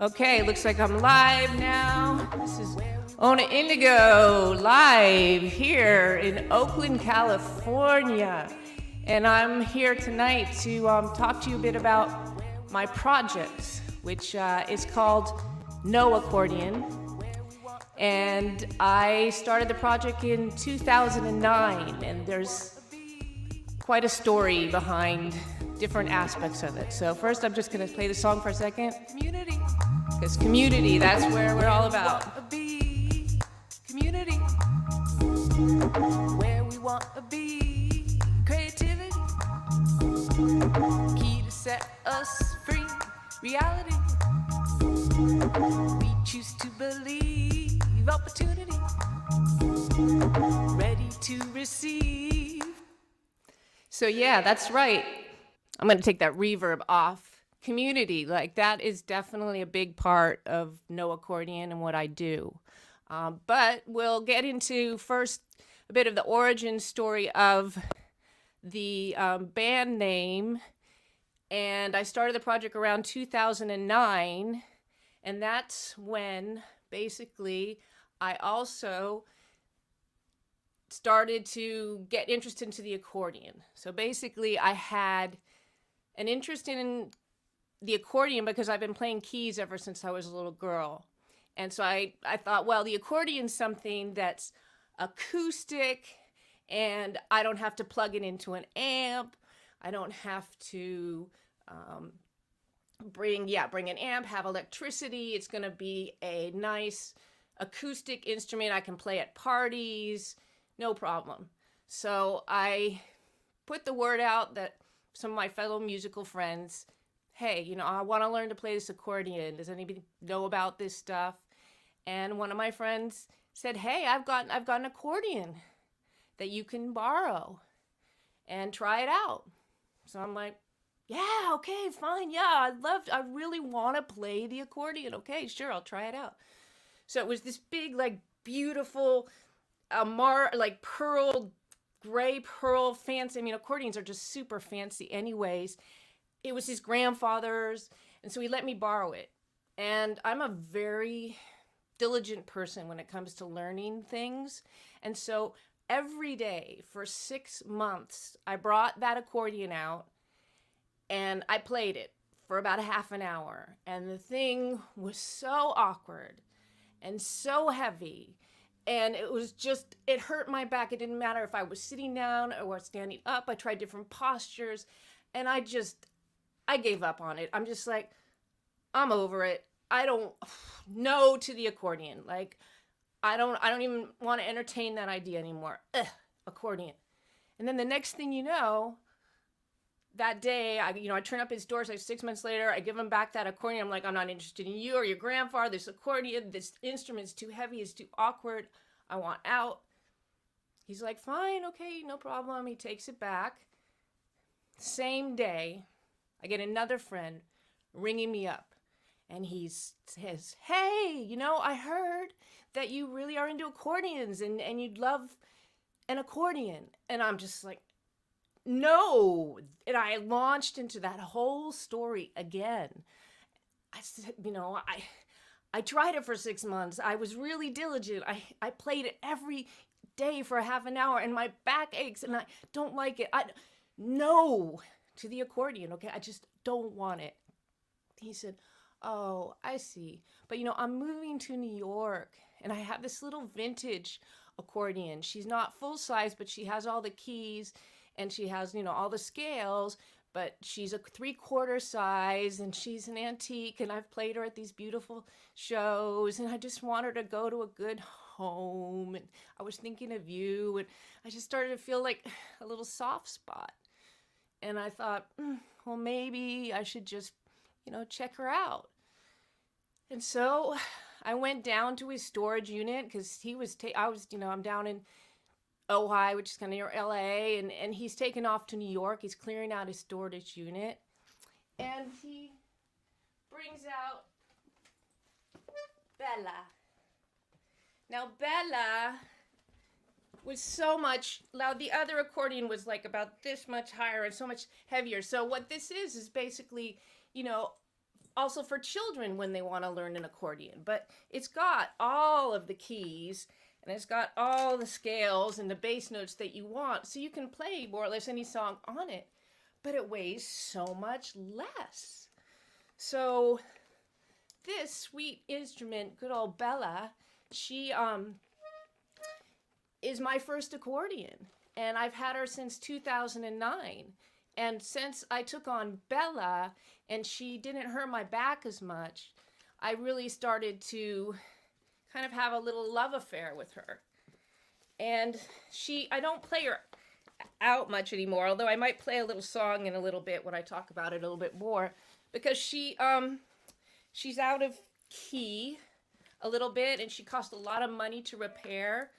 Okay, looks like I'm live now. This is Ona Indigo live here in Oakland, California. And I'm here tonight to talk to you a bit about my project, which is called No Accordion. And I started the project in 2009, and there's quite a story behind different aspects of it. So first I'm just gonna play the song for a second. Because community, that's where we're all about. Community, where we want to be. Creativity, key to set us free. Reality, we choose to believe. Opportunity, ready to receive. So yeah, that's right. I'm gonna take that reverb off. Community, like that is definitely a big part of No Accordion and what I do. But we'll get into first a bit of the origin story of the band name. And I started the project around 2009. And that's when basically I also started to get interested into the accordion. So basically I had an interest in the accordion because I've been playing keys ever since I was a little girl. And so I thought, well, the accordion's something that's acoustic and I don't have to plug it into an amp. I don't have to bring an amp, have electricity. It's going to be a nice acoustic instrument I can play at parties, no problem. So I put the word out that some of my fellow musical friends, hey, you know, I want to learn to play this accordion. Does anybody know about this stuff? And one of my friends said, hey, I've got an accordion that you can borrow and try it out. So I'm like, yeah, okay, fine. Yeah, I really want to play the accordion. Okay, sure, I'll try it out. So it was this big, like, beautiful, pearl, gray pearl, fancy. I mean, accordions are just super fancy anyways. It was his grandfather's, and so he let me borrow it. And I'm a very diligent person when it comes to learning things. And so every day for 6 months, I brought that accordion out and I played it for about a half an hour. And the thing was so awkward and so heavy. And it hurt my back. It didn't matter if I was sitting down or standing up. I tried different postures and I gave up on it. I'm just like, I'm over it. I don't no to the accordion. Like, I don't even want to entertain that idea anymore. Accordion. And then the next thing you know, that day, I turn up his doors like 6 months later. I give him back that accordion. I'm like, I'm not interested in you or your grandfather. This accordion, this instrument's too heavy. It's too awkward. I want out. He's like, fine, okay, no problem. He takes it back. Same day, I get another friend ringing me up. And he says, hey, I heard that you really are into accordions and you'd love an accordion. And I'm just like, no. And I launched into that whole story again. I said, I tried it for 6 months. I was really diligent. I played it every day for a half an hour and my back aches and I don't like it. No to the accordion, okay? I just don't want it. He said, oh, I see. But, I'm moving to New York and I have this little vintage accordion. She's not full size, but she has all the keys and she has, all the scales, but she's a 3/4 size and she's an antique and I've played her at these beautiful shows and I just want her to go to a good home. And I was thinking of you and I just started to feel like a little soft spot. And I thought, well, maybe I should just, check her out. And so I went down to his storage unit because I'm down in Ojai, which is kind of near LA, and he's taken off to New York. He's clearing out his storage unit. And he brings out Bella. Now, Bella was so much, now the other accordion was like about this much higher and so much heavier. So what this is basically, also for children when they want to learn an accordion. But it's got all of the keys, and it's got all the scales and the bass notes that you want, so you can play more or less any song on it. But it weighs so much less. So this sweet instrument, good old Bella, she is my first accordion, and I've had her since 2009. And since I took on Bella and she didn't hurt my back as much, I really started to kind of have a little love affair with her. And I don't play her out much anymore, although I might play a little song in a little bit when I talk about it a little bit more, because she's out of key a little bit, and she costs a lot of money to repair.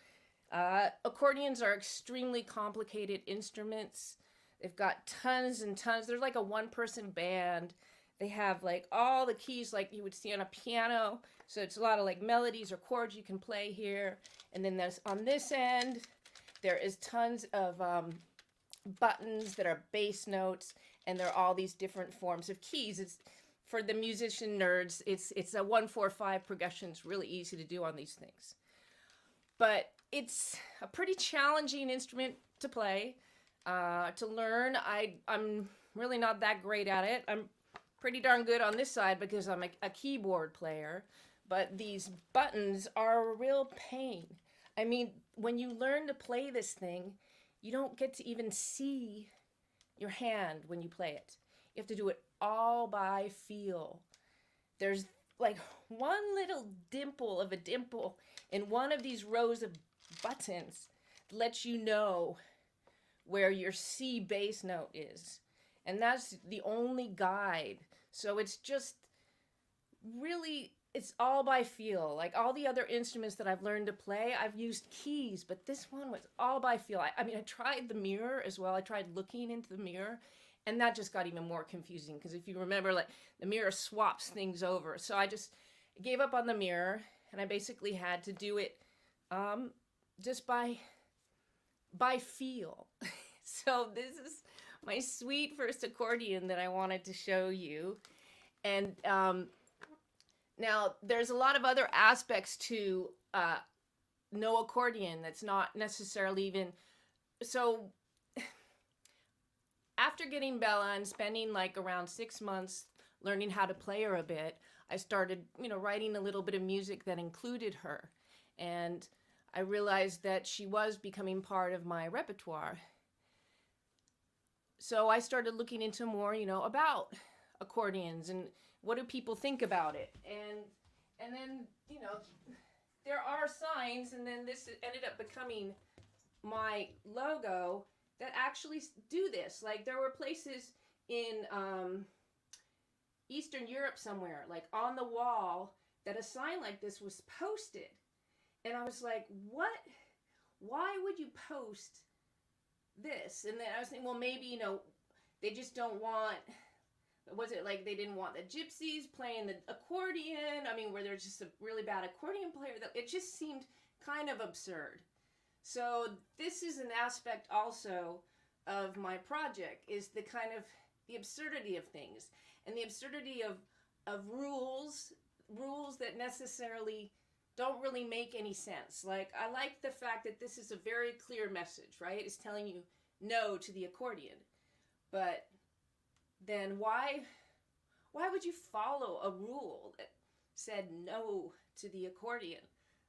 Accordions are extremely complicated instruments. They've got tons and tons. They're like a one-person band. They have like all the keys like you would see on a piano. So it's a lot of like melodies or chords you can play here. And then there's on this end, there is tons of buttons that are bass notes, and there are all these different forms of keys. It's for the musician nerds. It's a 1-4-5 progression. It's really easy to do on these things. But it's a pretty challenging instrument to play, to learn. I'm really not that great at it. I'm pretty darn good on this side because I'm a keyboard player, but these buttons are a real pain. I mean, when you learn to play this thing, you don't get to even see your hand when you play it. You have to do it all by feel. There's like one little dimple of a dimple in one of these rows of buttons that lets you know where your C bass note is. And that's the only guide. So it's just really, it's all by feel. Like all the other instruments that I've learned to play, I've used keys, but this one was all by feel. I mean, I tried the mirror as well. I tried looking into the mirror, and that just got even more confusing because if you remember, like the mirror swaps things over. So I just gave up on the mirror, and I basically had to do it just by feel. So this is my sweet first accordion that I wanted to show you. And now there's a lot of other aspects to no accordion that's not necessarily even, so after getting Bella and spending like around 6 months learning how to play her a bit, I started, writing a little bit of music that included her. And I realized that she was becoming part of my repertoire. So I started looking into more, about accordions and what do people think about it. And then, there are signs, and then this ended up becoming my logo that actually do this. Like there were places in Eastern Europe somewhere, like on the wall, that a sign like this was posted. And I was like, what? Why would you post this? And then I was thinking, well, maybe, they just don't want, was it like they didn't want the gypsies playing the accordion? I mean, where there's just a really bad accordion player? It just seemed kind of absurd. So this is an aspect also of my project, is the kind of the absurdity of things and the absurdity of rules that necessarily don't really make any sense. Like, I like the fact that this is a very clear message, right? It's telling you no to the accordion. But then why would you follow a rule that said no to the accordion?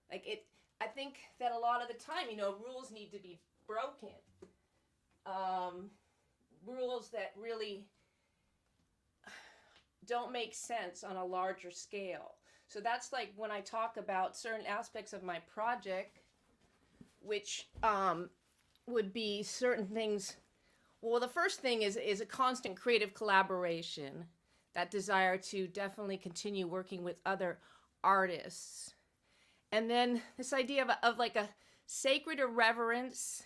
I think that a lot of the time, rules need to be broken. Rules that really don't make sense on a larger scale. So that's like when I talk about certain aspects of my project, which would be certain things. Well, the first thing is a constant creative collaboration, that desire to definitely continue working with other artists. And then this idea of like a sacred irreverence.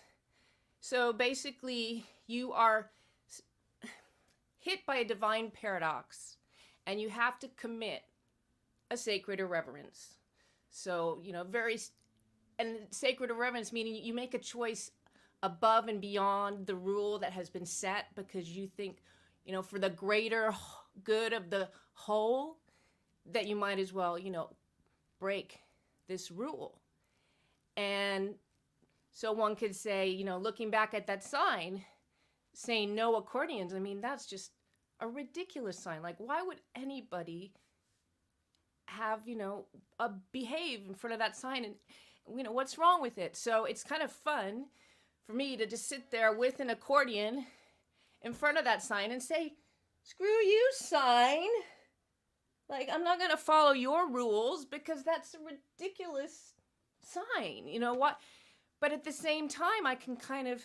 So basically you are hit by a divine paradox and you have to commit a sacred irreverence. So, and sacred irreverence meaning you make a choice above and beyond the rule that has been set because you think, for the greater good of the whole. that you might as well, break this rule. And so one could say, looking back at that sign saying no accordions, I mean, that's just a ridiculous sign. Like, why would anybody have, behave in front of that sign? And, what's wrong with it? So it's kind of fun for me to just sit there with an accordion in front of that sign and say, screw you, sign. Like, I'm not going to follow your rules because that's a ridiculous sign. What? But at the same time, I can kind of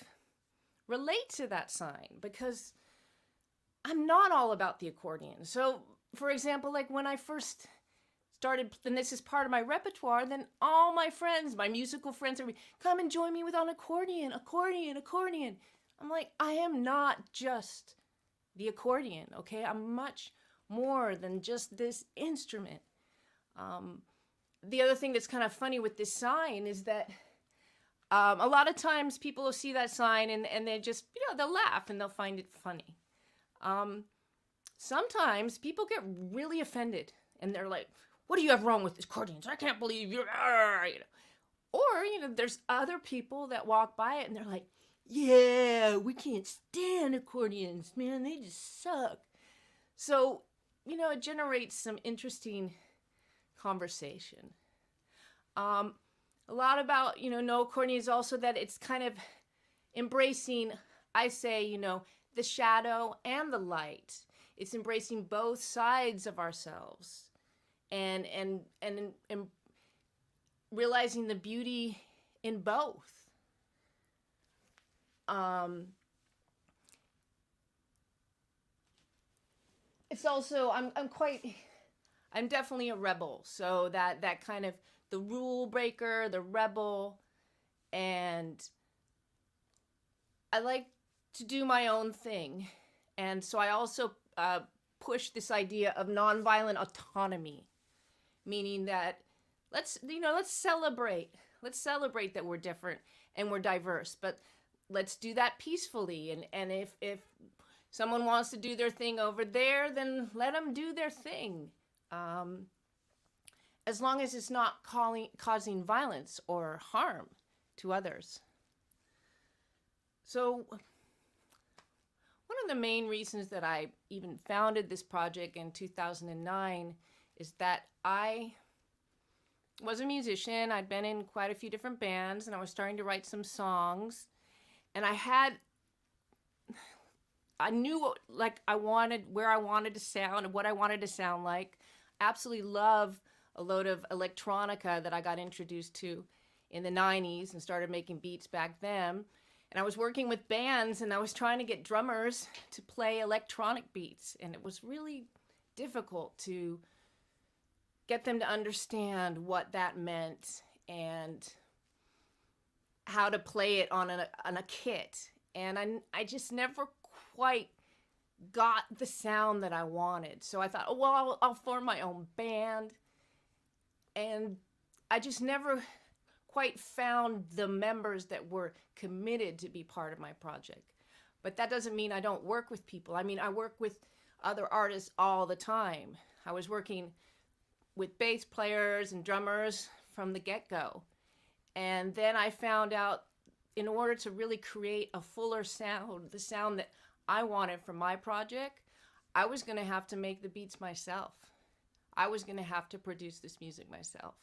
relate to that sign because I'm not all about the accordion. So, for example, like when I first started, and this is part of my repertoire, then all my friends, my musical friends, are come and join me with an accordion, accordion, accordion. I'm like, I am not just the accordion, okay? I'm much more than just this instrument. The other thing that's kind of funny with this sign is that a lot of times people will see that sign and they just, they'll laugh and they'll find it funny. Sometimes people get really offended and they're like, what do you have wrong with this accordions? I can't believe you're, Or, there's other people that walk by it and they're like, yeah, we can't stand accordions, man. They just suck. So, it generates some interesting conversation. A lot about, no accordion is also that it's kind of embracing, I say, the shadow and the light. It's embracing both sides of ourselves and realizing the beauty in both. It's also, I'm definitely a rebel. So that kind of the rule breaker, the rebel, and I like to do my own thing. And so I also push this idea of nonviolent autonomy, meaning that let's celebrate. Let's celebrate that we're different and we're diverse, but let's do that peacefully. And if someone wants to do their thing over there, then let them do their thing. As long as it's not causing violence or harm to others. So one of the main reasons that I even founded this project in 2009 is that I was a musician. I'd been in quite a few different bands and I was starting to write some songs. And I knew where I wanted to sound and what I wanted to sound like. Absolutely love a load of electronica that I got introduced to in the 90s and started making beats back then. And I was working with bands and I was trying to get drummers to play electronic beats. And it was really difficult to get them to understand what that meant and how to play it on a kit. And I just never quite got the sound that I wanted. So I thought, oh, well, I'll form my own band. And I just never quite found the members that were committed to be part of my project. But that doesn't mean I don't work with people. I mean, I work with other artists all the time. I was working with bass players and drummers from the get-go. And then I found out in order to really create a fuller sound, the sound that I wanted from my project, I was going to have to make the beats myself. I was going to have to produce this music myself.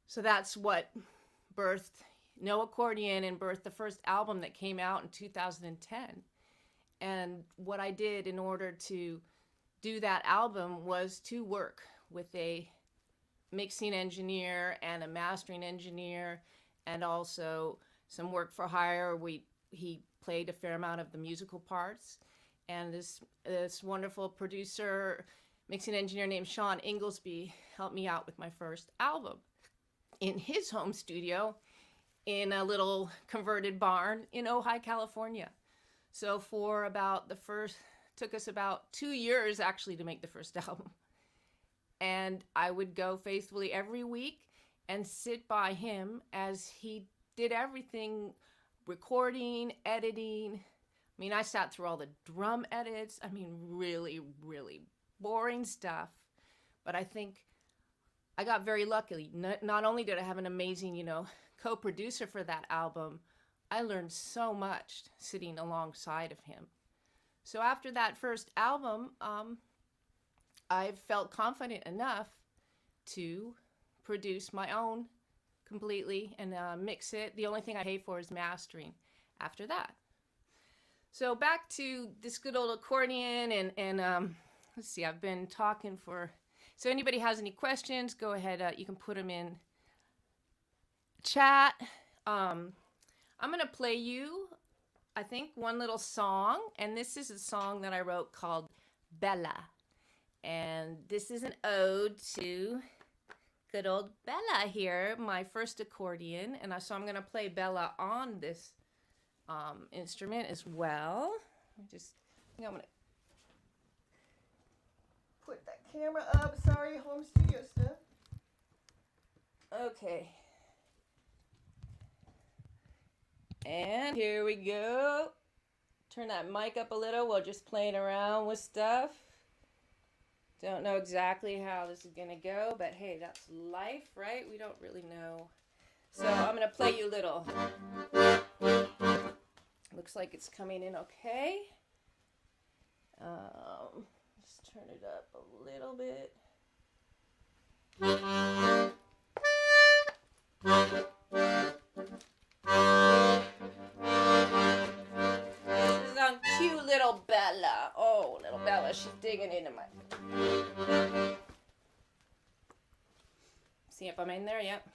So that's what birthed No Accordion and birthed the first album that came out in 2010. And what I did in order to do that album was to work with a mixing engineer and a mastering engineer and also some work for hire. He played a fair amount of the musical parts. And this wonderful producer, mixing engineer named Sean Inglesby helped me out with my first album in his home studio in a little converted barn in Ojai, California. So took us about 2 years actually to make the first album. And I would go faithfully every week and sit by him as he did everything, recording, editing. I mean, I sat through all the drum edits. I mean, really, really boring stuff. But I think I got very lucky. Not only did I have an amazing, co-producer for that album, I learned so much sitting alongside of him. So after that first album, I felt confident enough to produce my own completely and mix it. The only thing I pay for is mastering after that. So back to this good old accordion, and let's see, I've been talking for... So anybody has any questions, go ahead. You can put them in chat. I'm going to play you, I think, one little song. And this is a song that I wrote called Bella. And this is an ode to good old Bella here, my first accordion. And so I'm going to play Bella on this instrument as well. I think I'm going to put that camera up. Sorry, home studio stuff. Okay. And here we go. Turn that mic up a little. We're just playing around with stuff. Don't know exactly how this is going to go, but hey, that's life, right? We don't really know. So I'm going to play you a little. Looks like it's coming in okay. Just turn it up a little bit. This is on cute little Bella. Oh, little Bella, she's digging into my... See if I'm in there yet.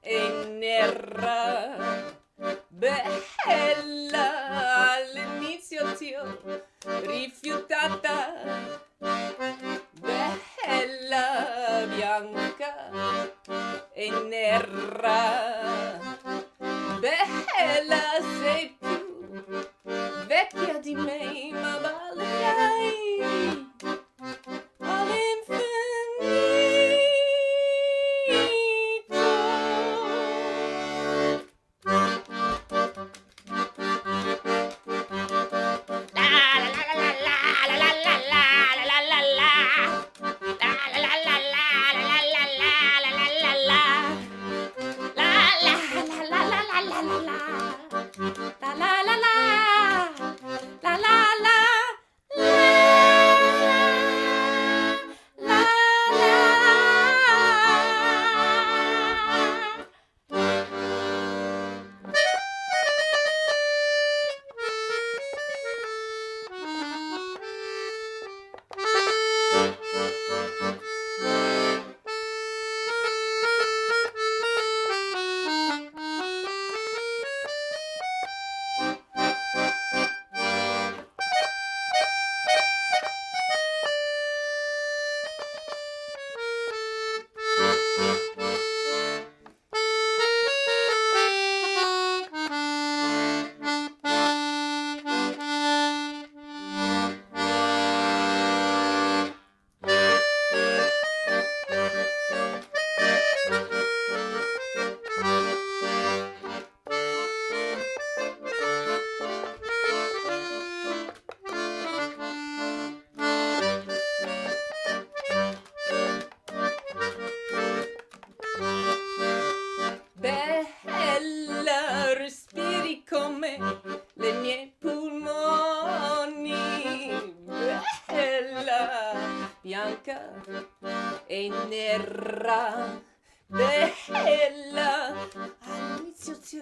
E nera, bella, all'inizio ti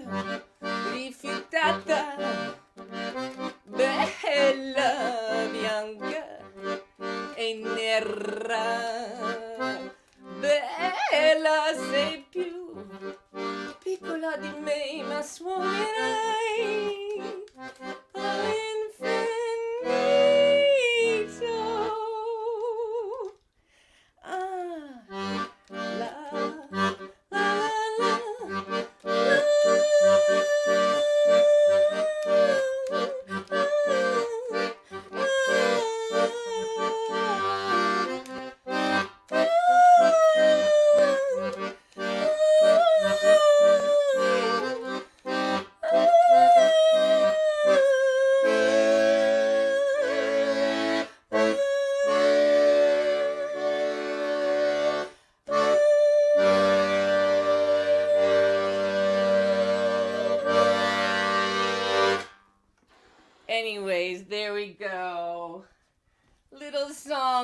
ho rifiutata, bella, bianca e nera, bella, sei più piccola di me, ma suonerai all'infinito.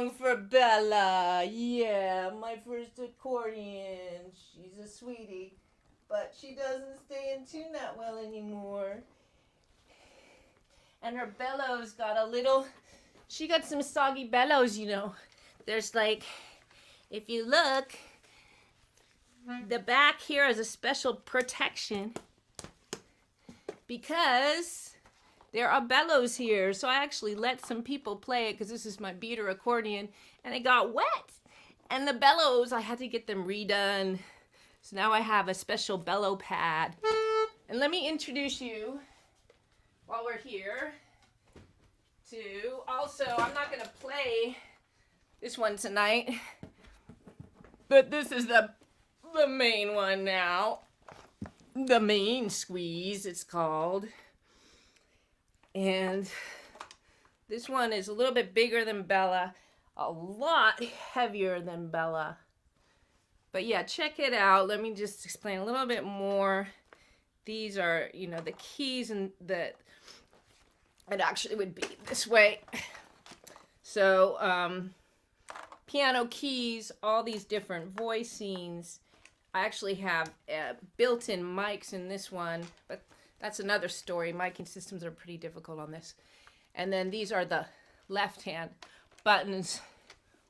song for Bella. Yeah, my first accordion. She's a sweetie, but she doesn't stay in tune that well anymore. And her bellows got a little, she got some soggy bellows, you know. There's like, if you look, the back here is a special protection because there are bellows here. So I actually let some people play it because this is my beater accordion and it got wet. And the bellows, I had to get them redone. So now I have a special bellow pad. And let me introduce you, while we're here, to, also, I'm not going to play this one tonight, but this is the main one now. The main squeeze, it's called. And this one is a little bit bigger than Bella, a lot heavier than Bella. But yeah, check it out. Let me just explain a little bit more. These are, you know, the keys, and it actually would be this way. So, piano keys, all these different voicings. I actually have built-in mics in this one, but that's another story. Miking systems are pretty difficult on this. And then these are the left-hand buttons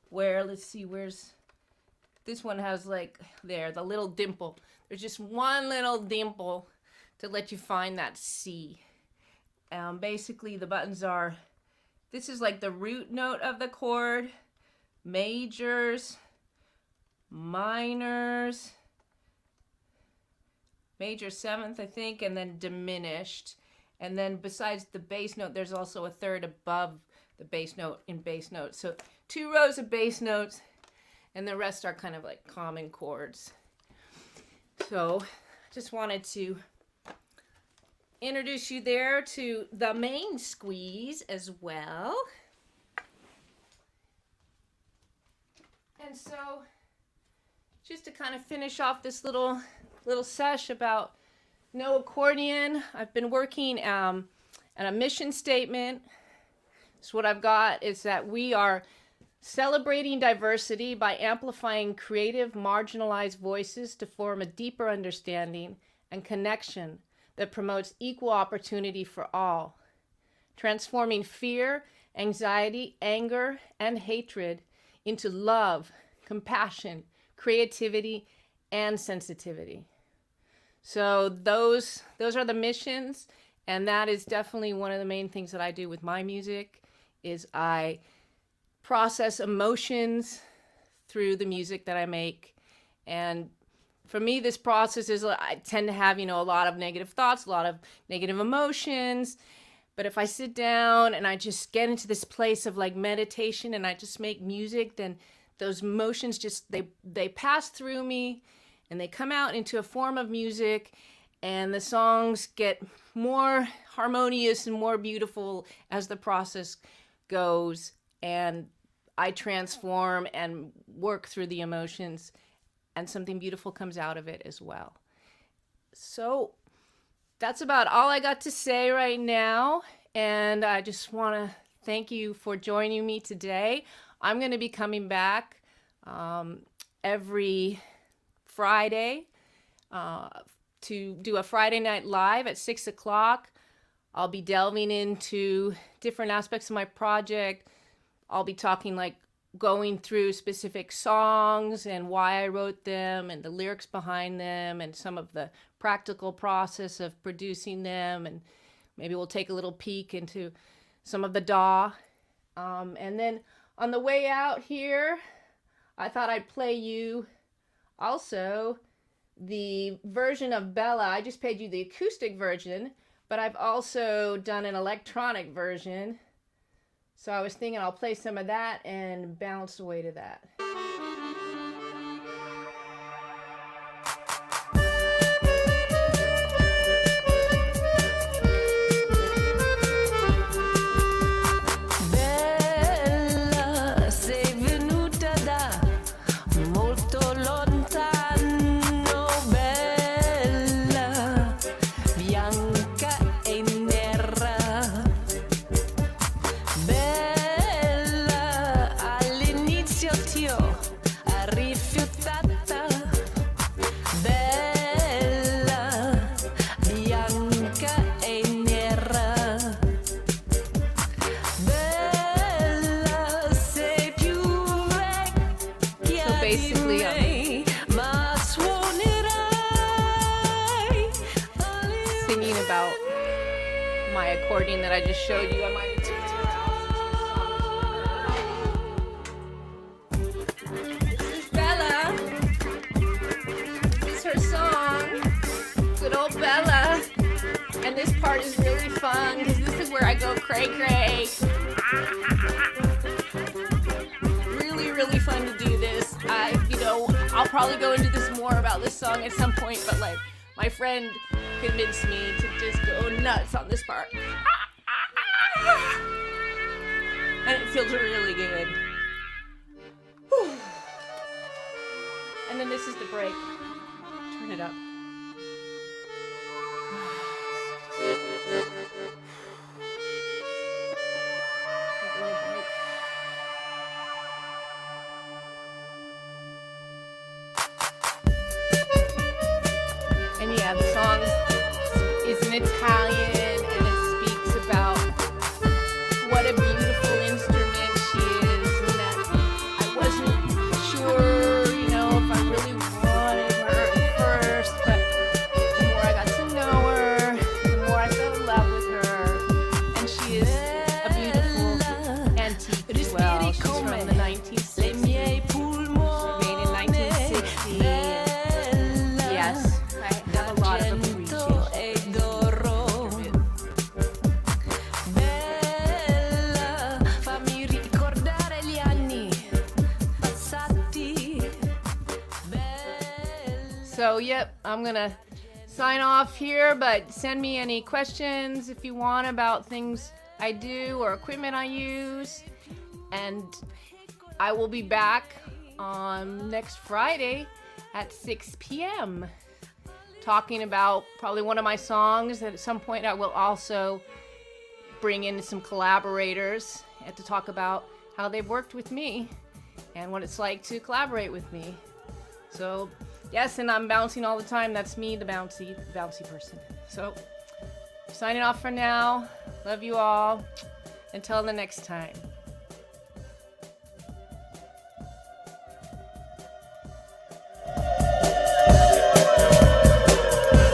where, let's see, where's, this one has like, there, the little dimple. There's just one little dimple to let you find that C. Basically, the buttons are, this is like the root note of the chord, majors, minors, major seventh, I think, and then diminished. And then besides the bass note, there's also a third above the bass note in bass notes. So 2 rows of bass notes, and the rest are kind of like common chords. So just wanted to introduce you there to the main squeeze as well. And so just to kind of finish off this little sesh about no accordion, I've been working on a mission statement. So what I've got is that we are celebrating diversity by amplifying creative, marginalized voices to form a deeper understanding and connection that promotes equal opportunity for all, transforming fear, anxiety, anger, and hatred into love, compassion, creativity, and sensitivity. So those are the missions, and that is definitely one of the main things that I do with my music, is I process emotions through the music that I make. And for me, this process is, I tend to have, you know, a lot of negative thoughts, a lot of negative emotions. But if I sit down and I just get into this place of like meditation and I just make music, then those emotions just, they pass through me and they come out into a form of music, and the songs get more harmonious and more beautiful as the process goes. And I transform and work through the emotions, and something beautiful comes out of it as well. So that's about all I got to say right now. And I just want to thank you for joining me today. I'm going to be coming back every Friday to do a Friday night live at 6 o'clock. I'll be delving into different aspects of my project. I'll be talking, like, going through specific songs and why I wrote them and the lyrics behind them and some of the practical process of producing them. And maybe we'll take a little peek into some of the DAW. And then on the way out here, I thought I'd play you also the version of Bella. I just played you the acoustic version, but I've also done an electronic version. So I was thinking I'll play some of that and bounce away to that. Bella, sei venuta da molto lontano, bella, bianca e nera, bella, all'inizio basically singing about my accordion that I just showed you. I might have taken it out. This is Bella. This is her song. Good old Bella. And this part is really fun because this is where I go cray cray. Really, really fun to do this. I'll probably go into this more about this song at some point, but like my friend convinced me to just go nuts on this part. And it feels really good. Whew. And then this is the break. Turn it up. And yeah, the song is in Italian and it speaks about what a beautiful instrument she is and that I wasn't sure, if I really wanted her at first, but the more I got to know her, the more I fell in love with her, and she is a beautiful antique as well. She's from the 1960s, made in 1960. Yes, I have a lot of appreciation. So, yep, I'm gonna sign off here, but send me any questions if you want about things I do or equipment I use. And I will be back on next Friday at 6 p.m. talking about probably one of my songs that at some point I will also bring in some collaborators and to talk about how they've worked with me and what it's like to collaborate with me. So, yes, and I'm bouncing all the time. That's me, the bouncy person. So, signing off for now. Love you all. Until the next time.